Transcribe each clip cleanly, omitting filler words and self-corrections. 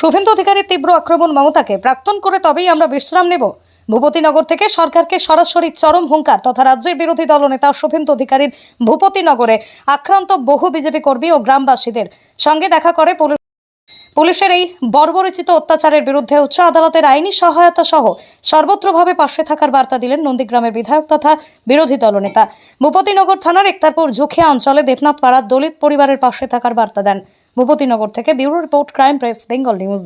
শুভেন্দু অধিকারীর তীব্র আক্রমণ মমতাকে প্রাক্তন করে তবেই আমরা বিশ্রাম নেব। ভূপতিনগর থেকে সরকারকে সরাসরি চরম হুঙ্কার তথা রাজ্যের বিরোধী দলনেতা শুভেন্দু অধিকারীর ভূপতিনগরে আক্রান্ত বহু বিজেপি কর্মী ও গ্রামবাসীদের সঙ্গে দেখা করে পুলিশের এই বর্বরোচিত অত্যাচারের বিরুদ্ধে উচ্চ আদালতের আইনি সহায়তা সহ সর্বত্রভাবে পাশে থাকার বার্তা দিলেন নন্দীগ্রামের বিধায়ক তথা বিরোধী দলনেতা। ভূপতিনগর থানার একতারপুর জুখিয়া অঞ্চলে দেবনাথ পাড়ার দলিত পরিবারের পাশে থাকার বার্তা দেন। ভূপতিনগর থেকে bureau report, crime press, Bengal news.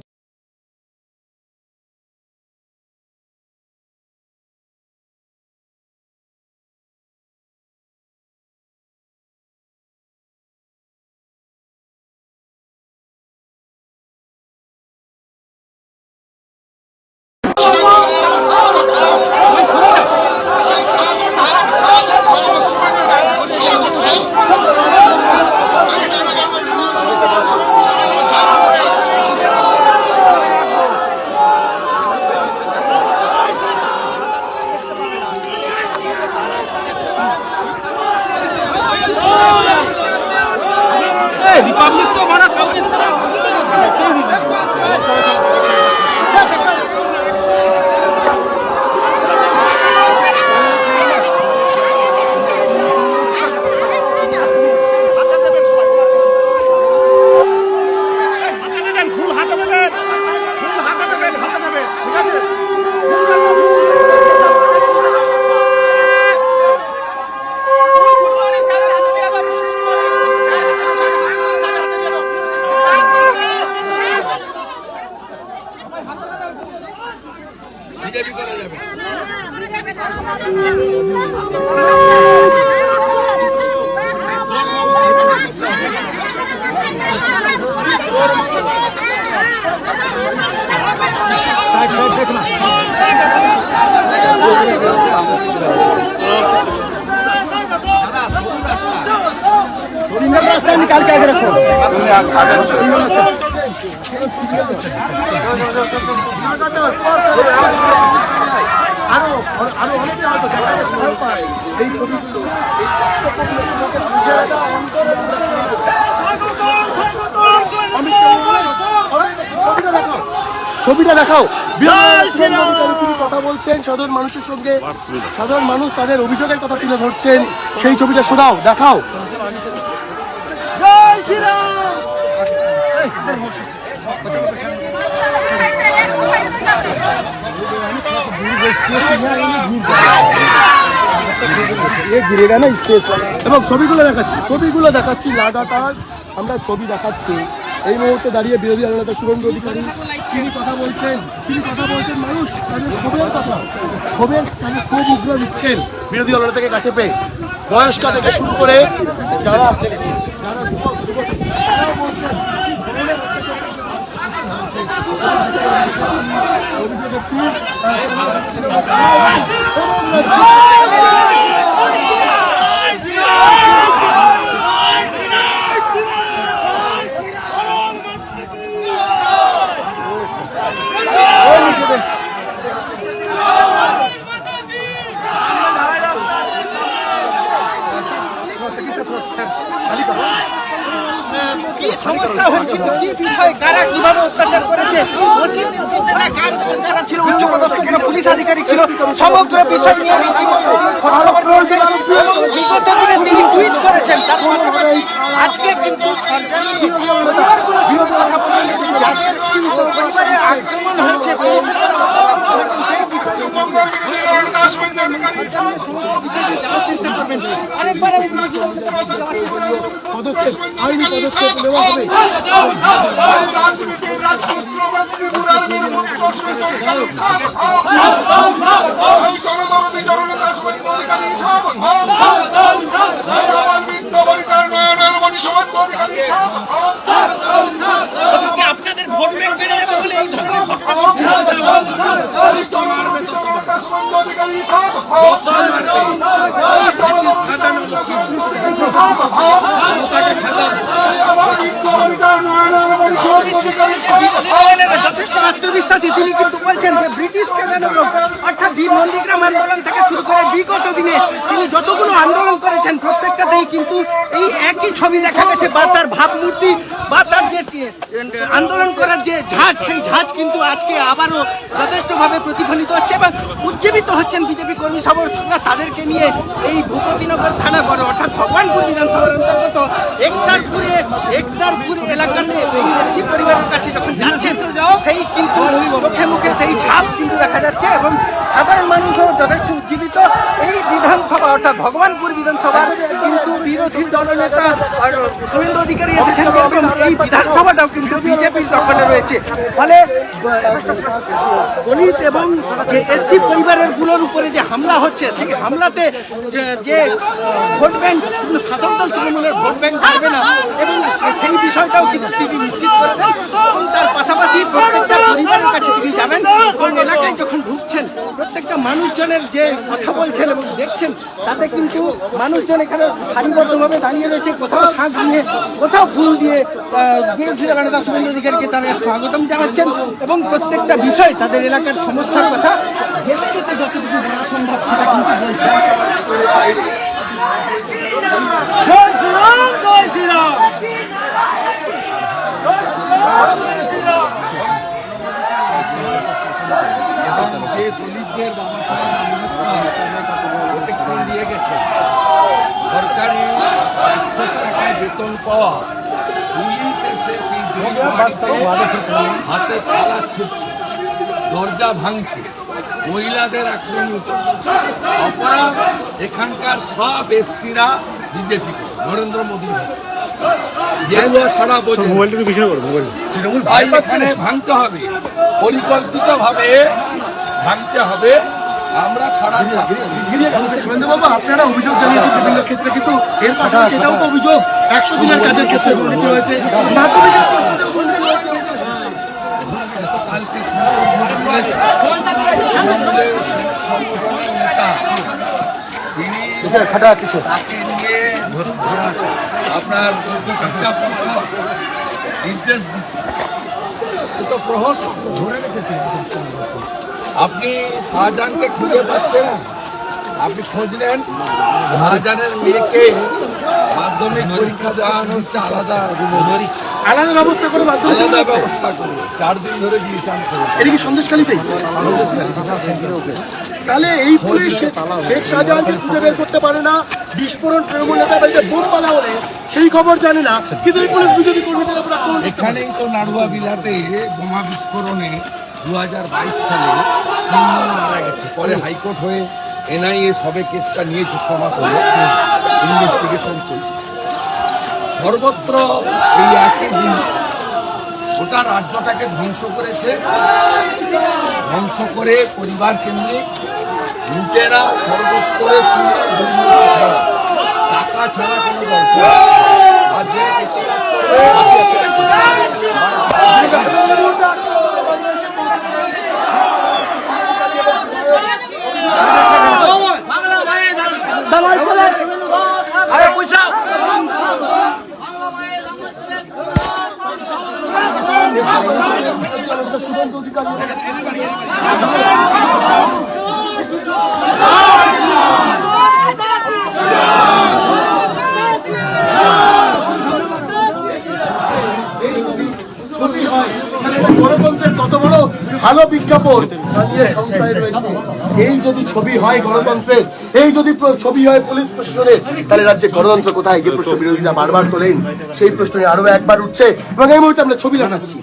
Republic তো মারা কাউকে বিজেপি করা যাবে। सिंगल रास्ता निकाल के आगे रखो। ছবিটা দেখাও। তিনি কথা বলছেন সাধারণ মানুষের সঙ্গে, সাধারণ মানুষ তাদের অভিযোগের কথা তুলে ধরছেন, সেই ছবিটা শোনাও, দেখাও। জয় শ্রীরাম। এবং ছবিগুলো দেখাচ্ছি লাগাতার আমরা ছবি দেখাচ্ছি। এই মুহূর্তে দাঁড়িয়ে বিরোধী দলনেতা শুভেন্দু অধিকারী তিনি কথা বলছেন মানুষ তাদের ক্ষোভ উগ্র দিচ্ছেন বিরোধী দলনেতাকে কাছে পেয়ে, বয়স্ক থেকে শুরু করে যারা কি সমস্যা হয়েছিল, কি বিষয়, কারা কিভাবে অত্যাচার করেছে, কারা ছিল উচ্চপদস্থ কোনো পুলিশ আধিকারিক ছিল, সমগ্র বিষয় নিয়ে রীতিমতো খোঁজখবর রয়েছে এবং বিগত দিনে তিনি টুইট করেছেন। তার পাশাপাশি আজকে কিন্তু সরকারি পরিবারগুলোর সঙ্গে কথা বলেন, যাদের পরিবারে আক্রমণ হয়েছে, পুলিশের দ্বারা হত্যা হয়েছে, সেই বিষয়গুলো চেষ্টা করবেন। আরেকবার আমি পদক্ষেপ, আইনি পদক্ষেপ নেওয়া হবে। আপনাদের ভোট ব্যাংক বেড়ে যাবে বলে এই ধরনের যথেষ্ট আত্মবিশ্বাসী। তিনি কিন্তু বলছেন যে ব্রিটিশ কেন অর্থাৎ নন্দীগ্রাম আন্দোলন থেকে শুরু করে বিগত দিনে তিনি যতগুলো আন্দোলন করেছেন প্রত্যেকটাতেই কিন্তু এই একই ছবি দেখা গেছে, বা তার ভাবমূর্তি বা তার যে আন্দোলন করার যে ঝাঁজ, সেই ঝাঁজ কিন্তু আজকে আবারও যথেষ্টভাবে প্রতিফলিত হচ্ছে এবং উজ্জীবিত হচ্ছেন বিজেপি কর্মী সমর্থকরা তাদেরকে নিয়ে এই ভূপতিনগর থানা বড় অর্থাৎ ভগবানপুর বিধানসভার অন্তর্গত একতারপুর এলাকাতে এই এসসি পরিবারের কাছে যখন যাচ্ছেন সেই কিন্তু চোখে মুখে সেই ছাপ কিন্তু দেখা যাচ্ছে এবং সাধারণ মানুষও যথেষ্ট উজ্জীবিত। এই বিধানসভা অর্থাৎ ভগবানপুর বিধানসভার কিন্তু বিরোধী দলনেতা শুভেন্দু অধিকারী এসেছেন এবং এই বিধানসভাটাও কিন্তু বিজেপির দখলে রয়েছে। ফলে দলিত এবং যে এসসি পরিবারের গুলোর উপরে যে হামলা হচ্ছে সেই হামলাতে যে ভোট ব্যাংক শাসক দল তৃণমূলের ভোট ব্যাংক থাকবে না এবং সেই বিষয়টাও কিন্তু তিনি নিশ্চিত করেছেন এবং তার পাশাপাশি প্রত্যেকটা পরিবারের কাছে তিনি যাবেন এবং এলাকায় যখন ঢুকছেন প্রত্যেকটা মানুষজনের যে কথা বলছেন এবং দেখছেন তাতে কিন্তু মানুষজন এখানে সারিবদ্ধভাবে দাঁড়িয়ে রয়েছে, কোথাও শাঁখ দিয়ে কোথাও ফুল দিয়ে বিরোধী দলনেতা শুভেন্দু অধিকারীকে তারা স্বাগতম জানাচ্ছেন এবং প্রত্যেকটা বিষয় তাদের এলাকার সমস্যার কথা যেতে যেতে যতটুকু বলা সম্ভব সেটা কিন্তু বলছে। জয় শ্রীরাম, জয় শ্রীরাম। যে দলিতদের বাবা সাহেব আম্বেদকর প্রোটেকশন দিয়ে গেছে, সরকারি 100 টাকায় বেতন পাওয়া, পুলিশ এসে সেই হাতে তালা ছুটছে, দরজা ভাঙছে, মহিলাদের আক্রমণ, অপরাধ এখানকার সব এসসিরা বিজেপি নরেন্দ্র মোদী গেরুয়া ছাড়া বোঝে। তাই এখানে ভাঙতে হবে, পরিকল্পিতভাবে ভাঙতে হবে, আমরা ছাড়া বাবু আপনারা অভিযোগ জানিয়েছেন বিভিন্ন ক্ষেত্রে, কিন্তু এর পাশাপাশি সেটাও তো অভিযোগ 100 দিনের কাজের ক্ষেত্রে দুর্নীতি হয়েছে, মাধ্যমিকের প্রস্তুতিতেও দুর্নীতি হয়েছে। কালকে তৃণমূলের সংগঠনের নেতা তিনি তাকে নিয়ে আপনার শিক্ষা পরিষদ নির্দেশ দিচ্ছে, তো প্রহসন ধরে রেখেছে। আপনি শাহজাহানকে খুঁজে পাচ্ছেন, আপনি খোঁজ নেন, শাহজাহানের মেয়েকে মাধ্যমিক পরীক্ষা দেওয়ানো হচ্ছে আলাদা ব্যবস্থা করে আলাদা ব্যবস্থা করে 4 দিন ধরে দিয়েছেন। এটা কি সন্দেশখালীতেই? তাহলে এই পুলিশ শেখ শাহজাহানকে খুঁজে বের করতে পারে না, বিস্ফোরণ তৃণমূল নেতার বাড়িতে বোম পালা হলে সেই খবর জানে না, কিন্তু এই পুলিশ বিজেপি কর্মীদের উপর আক্রমণ করতে পারে। এখানেই তো নাড়ুয়া বিলাতে বোমা বিস্ফোরণে 2022 সালে 3 জন মারা গেছে। পরে হাইকোর্ট হয়ে এনআইএ সবে কেসটা নিয়েছে, 6 মাস হলো ইনভেস্টিগেশন চলছে। সর্বত্র এই একই জিনিস, গোটা রাজ্যটাকে ধ্বংস করেছে, ধ্বংস করে পরিবার কেন্দ্রিক লুটেরা সর্বস্তরে টাকা ছাড়া কোনো দরকার আর যে শুভেন্দু অধিকারী গণতন্ত্রের কত বড় ভালো বিজ্ঞাপন নিয়ে সংশয় রয়েছে। এই যদি ছবি হয় গণতন্ত্রের, এই যদি ছবি হয় পুলিশ প্রশাসনের, তাহলে রাজ্যে গণতন্ত্র কোথায়? যে প্রশ্ন বিরোধীরা বারবার তোলেন সেই প্রশ্ন আরো একবার উঠছে এবং এই মুহূর্তে আমরা ছবি দেখাচ্ছি।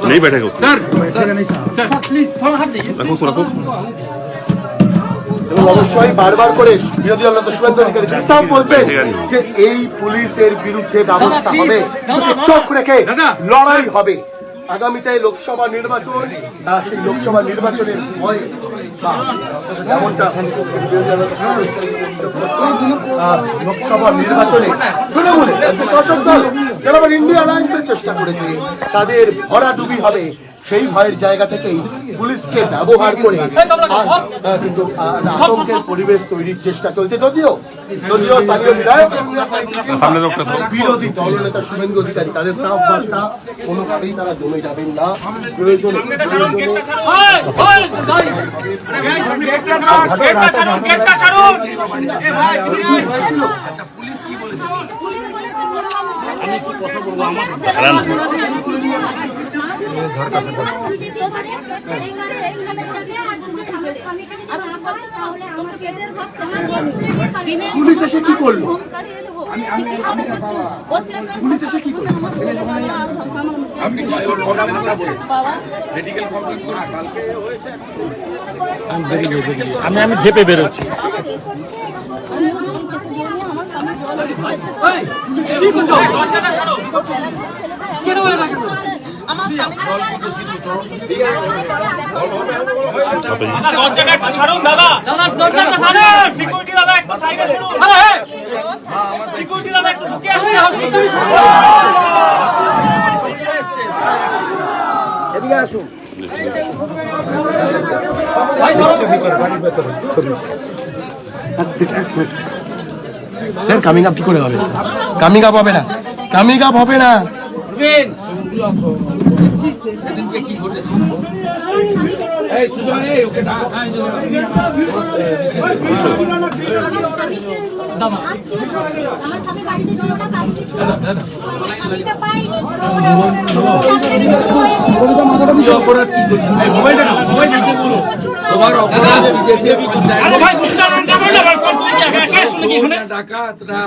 नहीं बैठेगा सर এবং অবশ্যই বারবার করে বিরোধী দল নেতা শুভেন্দু অধিকারী সব বলছেন যে এই পুলিশের বিরুদ্ধে ব্যবস্থা হবে, চোখ রেখে লড়াই হবে। আগামীতে লোকসভা নির্বাচন, সেই লোকসভা নির্বাচনের ভয়ে যেমনটা লোকসভা নির্বাচনে তৃণমূলের শাসক দল যারা ইন্ডিয়া অ্যালায়েন্সের চেষ্টা করেছে তাদের ভরাডুবি হবে, সেই ভয়ের জায়গা থেকেই পুলিশকে ব্যবহার করে কিন্তু আতঙ্কের পরিবেশ তৈরির চেষ্টা চলছে। যদিও স্থানীয় বিধায়ক বিরোধী দলনেতা শুভেন্দু অধিকারী তাদের সাফ বার্তা, কোনোভাবেই তারা দমে যাবেন না। প্রয়োজনে পুলিশ কি বলেছে? পুলিশ এসে কি করলো? পুলিশ এসে কি করলো? আপনি মেডিকেল কমপ্লিট করে কালকে হয়েছে। আমি ঝেপে বেরোচ্ছি। এদিকে আসুন। কামিং আপ কি করে হবে? কামিং আপ হবে না, কামিং আপ হবে না। সেদিনকে কি ঘটেছে? এই সুজয়, এই ওকে ডাক। আমার স্বামী বাড়িতে ছিল না, কাজে ছিল। আমার স্বামীকে পাইনি। কি অপরাধ কি করছেন? মোবাইলটা নাও, মোবাইলটা নাও। তোমার অপরাধ বিজেপি পঞ্চায়েত। আরে ভাই ফোনটা রন্ডা বলনা বার কর তুই কি কে শুনে কি এখানে? ডাকাতরা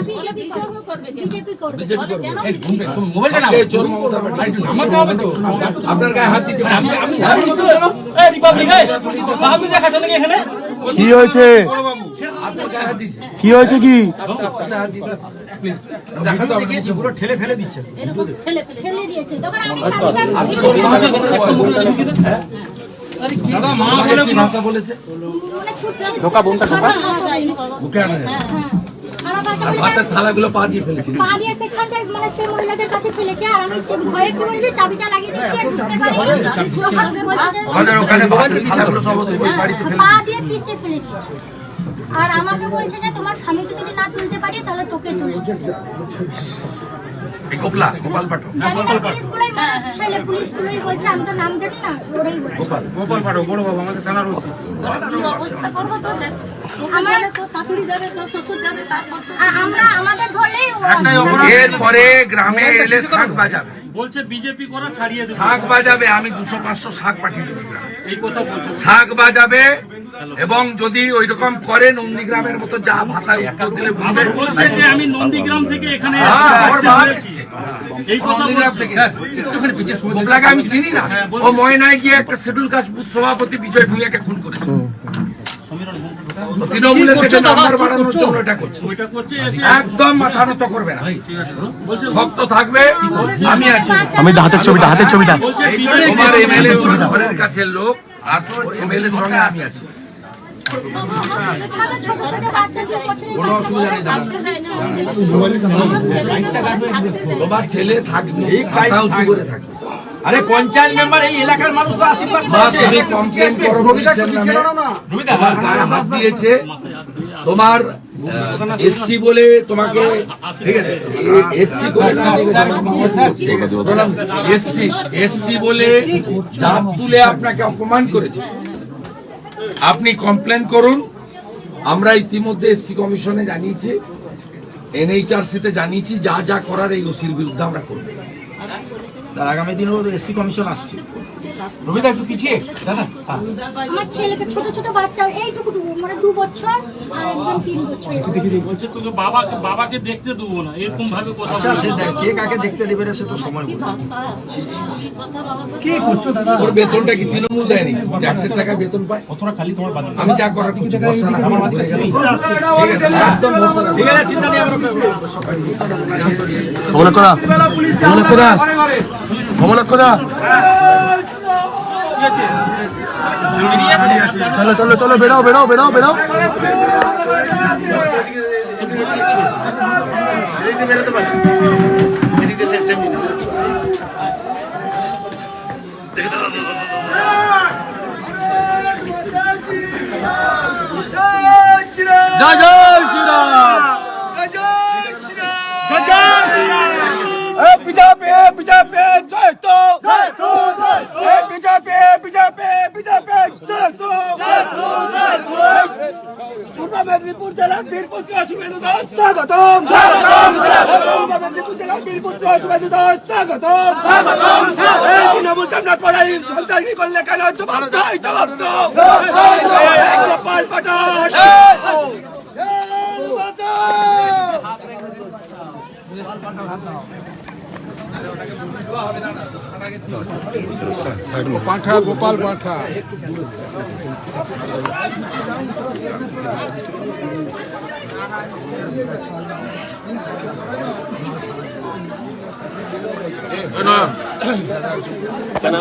বিজেপি করবে, বিজেপি করবে। বিজেপি করবে। এই ঘুমবে তুমি মোবাইলটা নাও। চোর মমতা ব্যানার্জি আমাকে হবে তো। আপনার গায়ে হাত দিতে আমি এই রিপাবলিক এই বাহাদুর দেখা চলে এখানে। কি হয়েছে? আপনার গায়ে হাত দিছে। কি হয়েছে? কি আপনার হাত দিছে প্লিজ দেখা তো আমরা কিছু পুরো ঠেলে ফেলে দিচ্ছে। ঠেলে দিয়েছে। তখন আমি থাকতাম। আপনি কোন দাদা মা বলে কি ভাষা বলেছে? ঢোকা বোনটা ঢোকা মুখে আনা যায়। খারাপ ভাষা আর বলে ভাতের থালাগুলো পা দিয়ে ফেলেছিল। পা দিয়ে সেখানটায় মানে সেই মহিলাদের কাছে ফেলেছে। আর আমি সে ভয়ে কি বলেছি, চাবিটা লাগিয়ে দিচ্ছি আর ঢুকতে পারিনি। আমাদের ওখানে ভাতের থালাগুলো সব ওই বাড়িতে ফেলে পা দিয়ে পিষে ফেলে দিয়েছে। আর আমাকে বলছে যে তোমার স্বামীকে যদি না তুলতে পারি তাহলে তোকে তুলে দেব। এই গোপাল গোপাল পাঠক। জানি না পুলিশগুলোই ছেলে পুলিশগুলোই বলছে, আমি তো নাম জানি না, ওরাই বলছে। গোপাল পাঠক বড় বাবা আমাদের থানার ওসি। আমরা আমাদের ধরলেই এরপরে গ্রামে এলে শাক বাজাবে, বলছে বিজেপি করা ছাড়িয়ে দেবে। শাক বাজাবে। আমি 200-500 শাক পাঠিয়ে দিচ্ছিলাম। এই কথা বলছে। শাক বাজাবে এবং যদি ওই রকম করে নন্দীগ্রামের মতো যা ভাষায় উত্তর দিলে বুঝবে। বলছে যে আমি নন্দীগ্রাম থেকে এখানে ওর বাপ এসছে। এই কথা নন্দীগ্রাম থেকে একটুখানি পিছিয়ে শুনে গোপলাকে আমি চিনি না। ও ময়নায় গিয়ে একটা শিডিউল কাস্ট বুথ সভাপতি বিজয় ভূঁইয়াকে খুন করেছে। তৃণমূলের থেকে নাম্বার বাড়ানোর জন্য এটা করছে। ওইটা করছে। একদম মাথা নত করবে না, শক্ত থাকবে। আমি আছি। আমি হাতের ছবিটা তোমার এমএলএ ঘরের কাছের লোক আর এমএলএ সঙ্গে আমি আছি। ছোট ছোট বাচ্চা 2 বছরের কোনো অসুবিধা নেই দাদা। তোমার ছেলে থাকবে, মাথা উঁচু করে থাকবে। আরে পঞ্চায়েত মেম্বার এই এলাকার মানুষ তো আশীর্বাদ মা করেছে। তুমি কমপ্লেন করো পুলিশের নামে। তোমার গায়ে হাত দিয়েছে, তোমার এসসি বলে তোমাকে, ঠিক আছে এসসি করে এসসি বলে জাত তুলে আপনাকে অপমান করেছে। আপনি কমপ্লেন করুন। আমরা ইতিমধ্যে এসসি কমিশনে জানিয়েছি, এনএইচআরসিতে জানিয়েছি, যা যা করার এই ওসির বিরুদ্ধে আমরা করব। তার আগামী দিনেও এসসি কমিশন আসছে। রবিদা একটু পিছিয়ে দাদা। আমার ছেলেকে ছোট ছোট বাচ্চা এইটুকু মানে 2 বছর আর একজন 3 বছর। বলছে তোকে বাবাকে দেখতে দেবো না, এরকম ভাবে কথা আচ্ছা সে কে কাকে দেখতে দেবে না সে তো সময় বলবে। কি করছো দাদা? ওর বেতনটা কি তৃণমূল দেয়নি? ট্যাক্সের টাকা বেতন পায়। কতটা খালি তোমার বাদ। আমি যা করার কিছু ভরসা রাখি, আমার ঘুরে গেল। ঠিক আছে, একদম ভরসা রাখি। ঠিক আছে, চিন্তা নেই। আমরা কমলক্ষদা চলো চলো চলো, বেড়াও বেড়াও বেড়াও বেড়াও। জয় জয় শ্রীরাম। বিজেপি বিজেপি জয় তো বিজেপি বিজেপি বিজেপি জয় তো পূর্ব মেদিনীপুর জেলার বীরপুত্র শুভেন্দুদাস স্বাগতম পূর্ব মেদিনীপুর জেলার বীরপুত্র শুভেন্দুদাস স্বাগতম এই তৃণমূল চামড়া পড়াই সন্ত্রাসী করলে কেন জবাব চাই জবাব তো গোপাল পাঠান পাঠা গোপাল পাঠা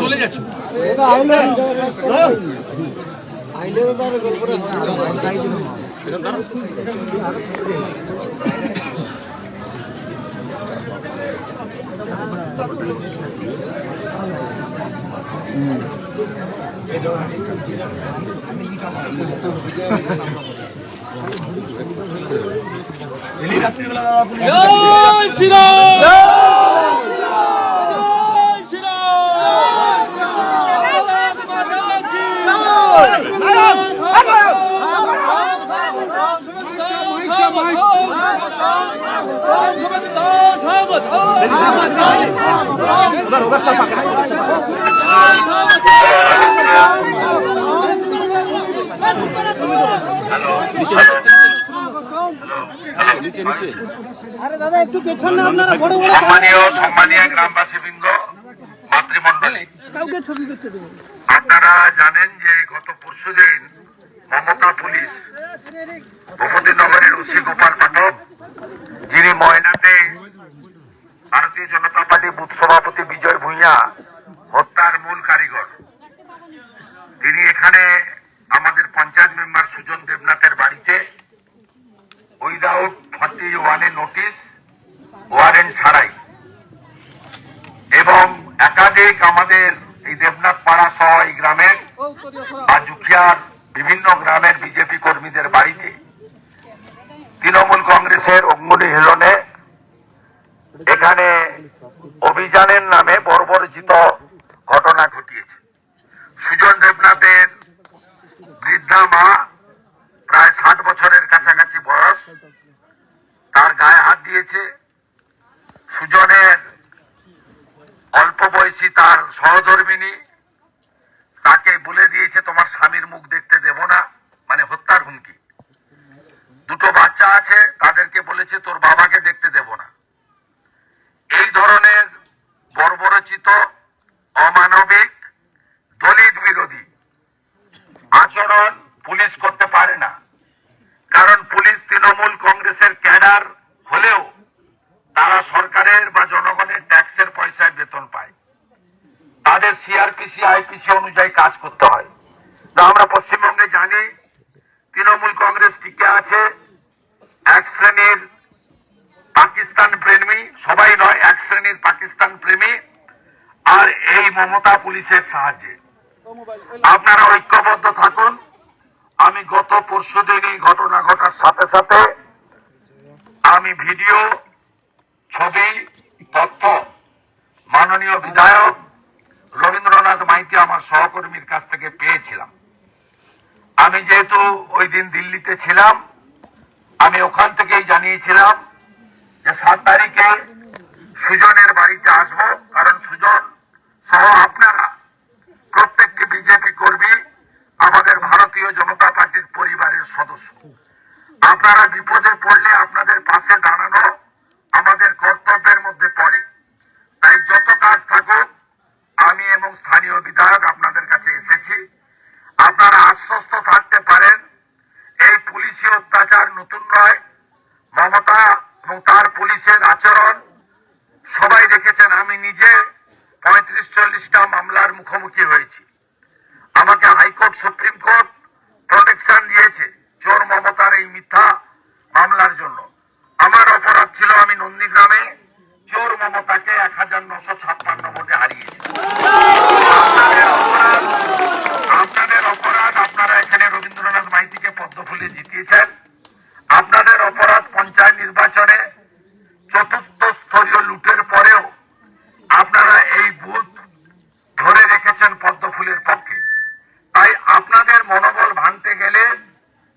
চলে যাচ্ছ জয় শ্রীরাম। জয় সম্মানীয় গ্রামবাসীবৃন্দ, মাতৃমণ্ডলী, আপনারা জানেন যে গত পরশুদিন মমতা পুলিশ ভূপতিনগরের ওসি গোপাল পাঠক, যিনি ময়নাতে ভারতীয় জনতা পার্টি বুথ সভাপতি বিজয় ভূঁইয়া হত্যার মূল কারিগর, তিনি এখানে আমাদের পঞ্চায়েত মেম্বার সুজন দেবনাথের বাড়িতে উইদাউট 41 নোটিশ, ওয়ারেন্ট ছাড়াই এবং একাধিক আমাদের এই দেবনাথ পাড়া সহ এই গ্রামের বা জুখিয়ার বিভিন্ন গ্রামের বিজেপি কর্মীদের বাড়িতে তৃণমূল কংগ্রেসের অঙ্গুলি হেলনে এখানে অভিযানের নামে বর্বরচিত ঘটনা ঘটিয়েছে। সুজন দেবনাথের বৃদ্ধা মা, প্রায় 60 বছরের কাছাকাছি বয়স, তার গায়ে হাত দিয়েছে। সুজনের অল্প বয়সী তার সহধর্মিনী তাকে বলে দিয়েছে তোমার স্বামীর মুখ দেখতে দেব না, মানে হত্যার হুমকি। দুটো বাচ্চা আছে, তাদেরকে বলেছে তোর বাবাকে দেখতে দেব না। এই ধরনের বর্বরচিত, অমানবিক, দলিত বিরোধী আচরণ পুলিশ করতে পারে না। কারণ পুলিশ তৃণমূল কংগ্রেসের ক্যাডার হলেও তারা সরকারের বা জনগণের ট্যাক্সের পয়সায় বেতন পায়, তাদের সিআরপিসি আইপিসি অনুযায়ী কাজ করতে হয়। তো আমরা পশ্চিমবঙ্গে জানি তৃণমূল কংগ্রেস টিকে আছে এক শ্রেণীর পাকিস্তান প্রেমী, সবাই নয়, এক শ্রেণীর পাকিস্তান প্রেমী আর এই মমতা পুলিশের সাহায্যে। আপনারা ঐক্যবদ্ধ থাকুন। আমি গত পরশুদিনই ঘটনা ঘটার সাথে সাথে আমি ভিডিও, ছবি, তথ্য মাননীয় বিধায়ক রবীন্দ্রনাথ মাইতি আমার সহকর্মীর কাছ থেকে পেয়েছিলাম। আমি যেহেতু ওই দিন দিল্লিতে ছিলাম, আমি ওখান থেকেই জানিয়েছিলাম যে 7 তারিখে সুজনের বাড়িতে আসব, কারণ সুজন সহ আপনারা প্রত্যেকটি বিজেপি কর্মী আমাদের ভারতীয় জনতা পার্টির পরিবারের সদস্য। আপনারা বিপদে পড়লে আপনাদের পাশে দাঁড়ানো আমাদের কর্তব্যের মধ্যে পড়ে। তাই যত কাজ থাকুক, আমি এবং স্থানীয় বিধায়ক আপনাদের কাছে এসেছি। আপনারা আশ্বস্ত থাকতে পারেন, এই পুলিশি অত্যাচার নতুন নয়। মমতা এবং তার পুলিশের আচরণ সবাই দেখেছেন। আমি নিজে 35-40টা মামলার মুখোমুখি হয়েছি। আমাকে হাইকোর্ট, সুপ্রিম কোর্ট প্রোটেকশন দিয়েছে চোর মমতার এই মিথ্যা মামলার জন্য। আমার অপরাধ ছিল আমি নন্দীগ্রামে চোর মমতাকে 1956 ভোটে হারিয়েছি। আপনাদের অপরাধ, আপনারা এখানে রবীন্দ্রনাথ মাইতিকে পদ্মফুলে জিতিয়েছেন। নির্বাচনে চতুর্থ স্তরীয় লুটের পরেও আপনারা এই বুথ ধরে রেখেছেন পদ্মফুলের পক্ষে। তাই আপনাদের মনোবল ভাঙতে গেলে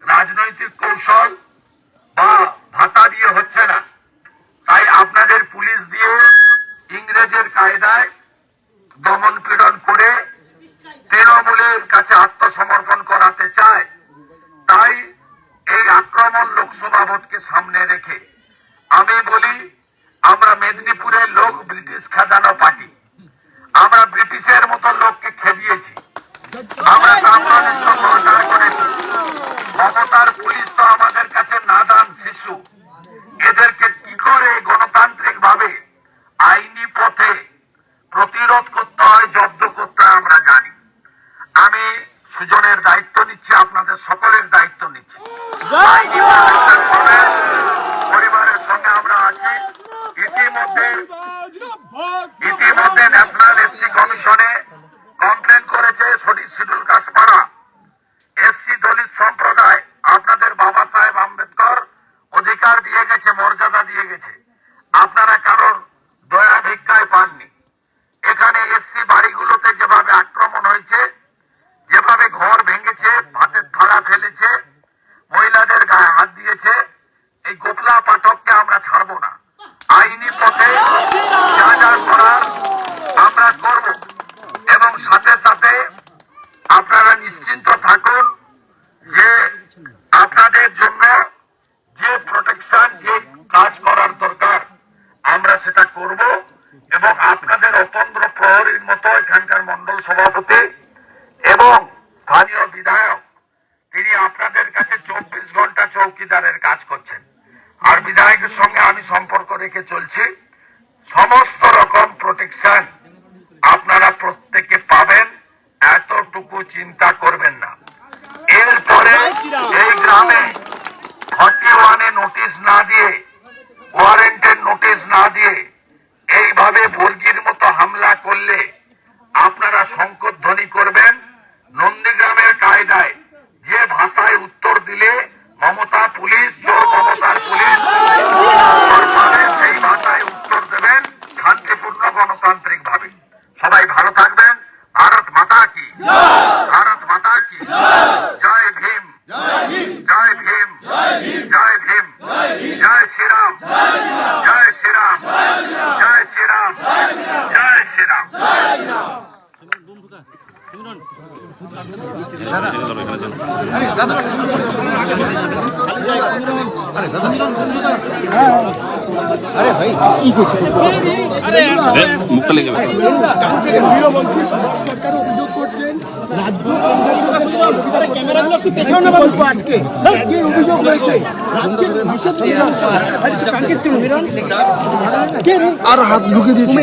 রাজনৈতিক কৌশল বা ভাতা দিয়ে হচ্ছে না। তাই আপনাদের পুলিশ দিয়ে ইংরেজের কায়দায় দমন পীড়ন করে তৃণমূলের কাছে আত্মসমর্পণ করাতে চায়। তাই এই আক্রমণ লোকসভা ভোটকে সামনে রেখে আমি বলি, আমরা মেদিনীপুরের লোক ব্রিটিশ খাজানো পার্টি, আমরা ব্রিটিশের মতো লোককে খেদিয়েছি, আমরা সাম্রাজ্য সরকার করেছি। মমতার পুলিশ তো আমাদের কাছে নাদান শিশু। এদেরকে কি করে গণতান্ত্রিক ভাবে আইনি পথে প্রতিরোধ করতে হয়, জব্দ করতে হয় আমরা জানি। আমি সুজনের দায়িত্ব নিচ্ছি, আপনাদের সকলের দায়িত্ব নিচ্ছি। পরিবারের সঙ্গে আমরা আছি। ইতিমধ্যে ন্যাশনাল এসসি কমিশনে কমপ্লেন করেছে শিডিউল কাস্ট পাড়া এসসি দলিত সম্প্রদায়। আপনাদের বাবা সাহেব আম্বেদকর অধিকার দিয়ে গেছে, মর্যাদা দিয়ে গেছে, আপনারা কারোর দয়া ভিক্ষায় পাননি। এখানে এসসি বাড়িগুলোতে যেভাবে আক্রমণ হয়েছে, যেভাবে ঘর ভেঙেছে, ভাতের থালা ফেলেছে, মহিলাদের গায়ে হাত দিয়েছে, এই গোপলা পাঠককে আমরা ছাড়বো না। আইনি পথে যা যা করার আমরা করব। এবং সাথে সাথে আপনারা নিশ্চিন্ত থাকুন যে আপনাদের জন্য যে প্রোটেকশন, যে কাজ করার দরকার আমরা সেটা করব। এবং আপনাদের অতন্ত্র প্রহরীর মতো এখানকার মন্ডল সভাপতি এবং স্থানীয় বিধায়ক, তিনি আপনাদের কাছে 24 ঘন্টা চৌকিদারের কাজ করছেন। আর বিধায়কের সঙ্গে আমি সম্পর্ক রেখে চলছি। সমস্ত রকম প্রোটেকশন আপনারা প্রত্যেকে পাবেন, এতটুকু চিন্তা করবেন না। এরপরে এই গ্রামে 41-এ নোটিশ না দিয়ে, ওয়ারেন্টের নোটিশ না দিয়ে এইভাবে বর্গির মতো হামলা করলে আপনারা শঙ্করধ্বনি করবেন। নন্দীগ্রামের কায়দায় যে ভাষায় উত্তর দিলে মমতা পুলিশ, চোর মমতার পুলিশ, সেই ভাষায় উত্তর দেবেন শান্তিপূর্ণ গণতান্ত্রিক ভাবে। সবাই ভালো থাকবেন। ভারত মাতা কি, ভারত মাতা কি জয় ভীম, জয় ভীম, জয় ভীম, জয় শ্রীরাম, জয় শ্রীরাম, জয় শ্রীরাম, জয় শ্রীরাম। মুখটা লেগে গেছে। আর হাত ঢুকে দিয়েছে।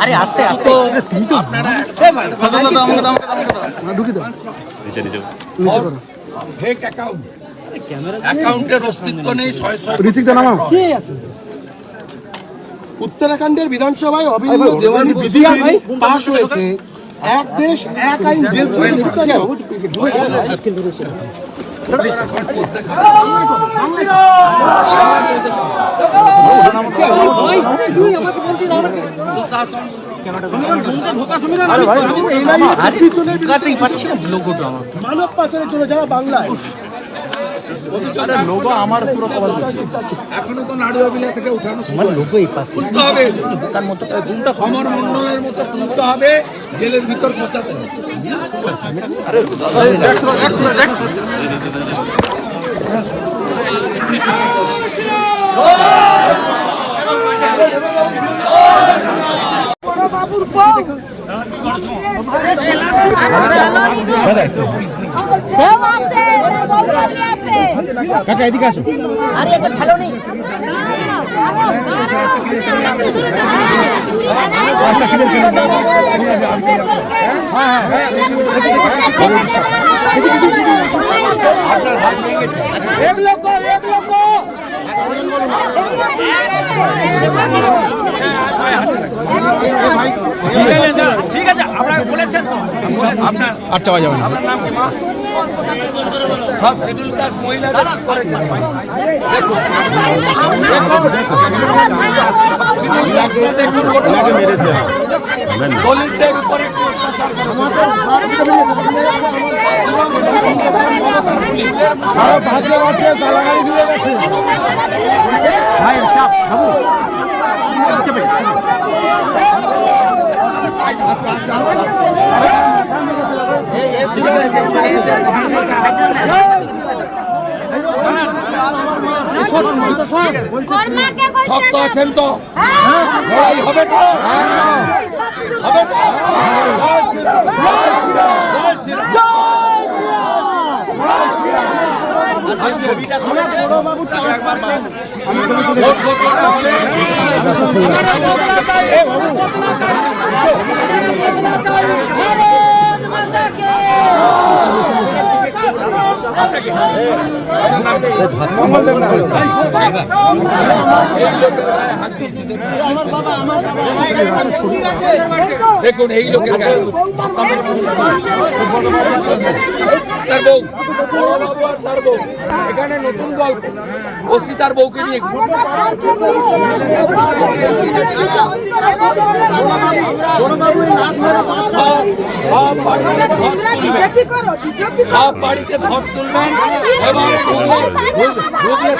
আরে আস্তে আস্তে ঢুকে দাও, নিচে নিচে নিচে করো। ফেক অ্যাকাউন্ট, অ্যাকাউন্টের অস্তিত্ব নেই। ঋতিক দা নামাও। উত্তরাখণ্ডের বিধানসভায় অভিন্ন দেওয়ানি বিধি পাশ হয়েছে। এক দেশ এক আইন, দেশ মানব পাচারের জন্য যারা বাংলায় লোগো আমার পুরো এখনো তো নাড়ু অভিলা থেকে উঠানো তুলতে হবে, সমর মন্ডলের মতো তুলতে হবে, জেলের ভিতর পচাতে হবে। কাকা এদিকে আসো। আরে এটা ভালো নেই। এক লক্ষ ঠিক আছে, আপনারা বলেছেন তো আপনার আটটা বাজে যাবে না। আপনার নাম কি মা? সব শিডিউল কাস্ট মহিলাদের কি করেছেন ভাই? দেখুন দলিতদের উপরে কি অত্যাচার শক্ত আছেন তো? লড়াই হবে তো? হবে তো? জয় শ্রীরাম, জয় শ্রীরাম, জয় শ্রীরাম। ভোট ঘোষণা হলে দেখুন এই লোকের গায়ে তার বউ, তার বউ এখানে নতুন গল্প। ওসি তার বউকে নিয়ে সব বাড়িতে ধস তুলবেন, এবারে ঢুকলে